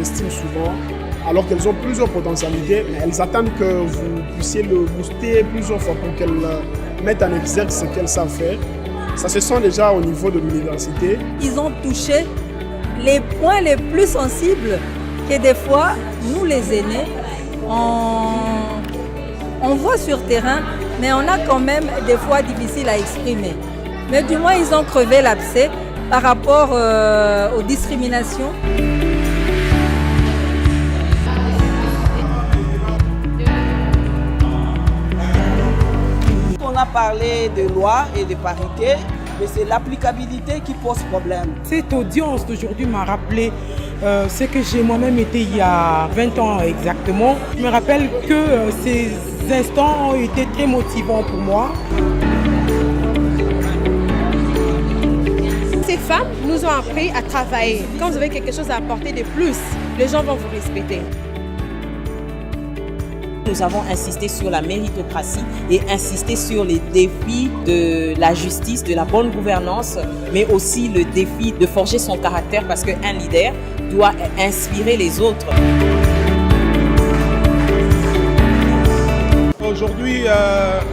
sous-estiment souvent, alors qu'elles ont plusieurs potentialités, mais elles attendent que vous puissiez le booster plusieurs fois pour qu'elles mettent en exergue ce qu'elles savent faire. Ça se sent déjà au niveau de l'université. Ils ont touché les points les plus sensibles que des fois, nous les aînés, on voit sur terrain, mais on a quand même des fois difficile à exprimer. Mais du moins, ils ont crevé l'abcès par rapport aux discriminations. On a parlé de loi et de parité, mais c'est l'applicabilité qui pose problème. Cette audience d'aujourd'hui m'a rappelé ce que j'ai moi-même été il y a 20 ans exactement. Je me rappelle que ces instants ont été très motivants pour moi. Ces femmes nous ont appris à travailler. Quand vous avez quelque chose à apporter de plus, les gens vont vous respecter. Nous avons insisté sur la méritocratie et insisté sur les défis de la justice, de la bonne gouvernance, mais aussi le défi de forger son caractère parce qu'un leader doit inspirer les autres. Aujourd'hui,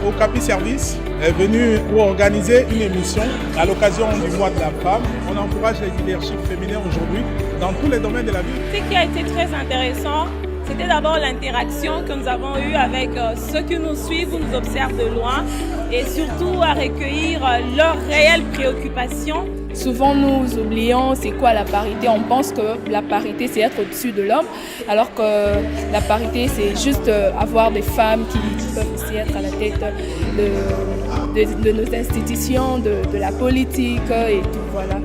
Okapi Service est venu pour organiser une émission à l'occasion du mois de la femme. On encourage les leaderships féminins aujourd'hui dans tous les domaines de la vie. Ce qui a été très intéressant, c'était d'abord l'interaction que nous avons eue avec ceux qui nous suivent ou nous observent de loin et surtout à recueillir leurs réelles préoccupations. Souvent nous oublions c'est quoi la parité, on pense que la parité c'est être au-dessus de l'homme alors que la parité c'est juste avoir des femmes qui peuvent aussi être à la tête de nos institutions, de la politique et tout voilà.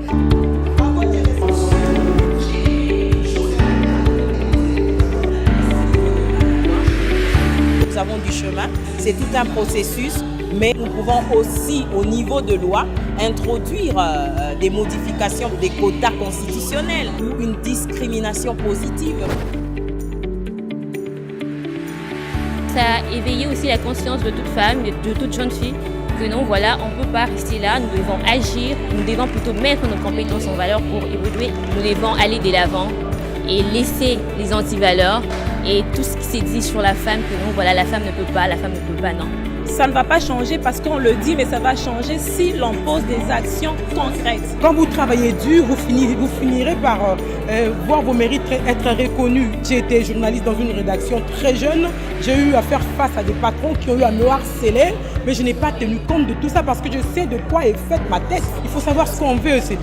Nous avons du chemin, c'est tout un processus, mais nous pouvons aussi, au niveau de loi, introduire des modifications des quotas constitutionnels ou une discrimination positive. Ça a éveillé aussi la conscience de toute femme, de toute jeune fille, que non, voilà, on ne peut pas rester là, nous devons agir, nous devons plutôt mettre nos compétences en valeur pour évoluer, nous devons aller de l'avant et laisser les antivaleurs et tout ce qui s'est dit sur la femme, que non, voilà, la femme ne peut pas, non. Ça ne va pas changer parce qu'on le dit, mais ça va changer si l'on pose des actions concrètes. Quand vous travaillez dur, vous finirez par voir vos mérites être reconnus. J'ai été journaliste dans une rédaction très jeune. J'ai eu à faire face à des patrons qui ont eu à me harceler, mais je n'ai pas tenu compte de tout ça parce que je sais de quoi est faite ma tête. Il faut savoir ce qu'on veut, c'est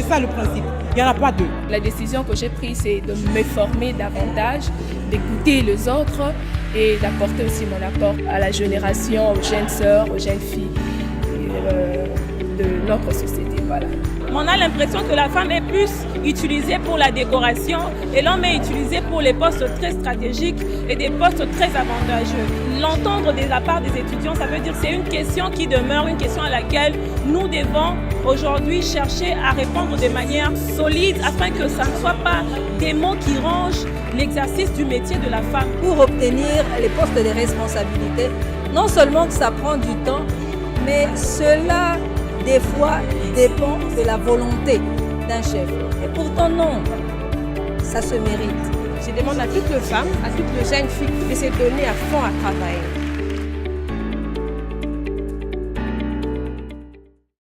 ça le principe. Il n'y en a pas deux. La décision que j'ai prise c'est de me former davantage, d'écouter les autres et d'apporter aussi mon apport à la génération, aux jeunes sœurs, aux jeunes filles de notre société. Voilà. On a l'impression que la femme est plus utilisée pour la décoration et l'homme est utilisé pour les postes très stratégiques et des postes très avantageux. L'entendre de la part des étudiants, ça veut dire que c'est une question qui demeure, une question à laquelle nous devons aujourd'hui chercher à répondre de manière solide afin que ça ne soit pas des mots qui rangent l'exercice du métier de la femme. Pour obtenir les postes de responsabilité, non seulement que ça prend du temps, mais cela des fois dépend de la volonté d'un chef. Et pourtant non, ça se mérite. Je demande à toutes les femmes, à toutes les jeunes filles de se donner à fond à travailler.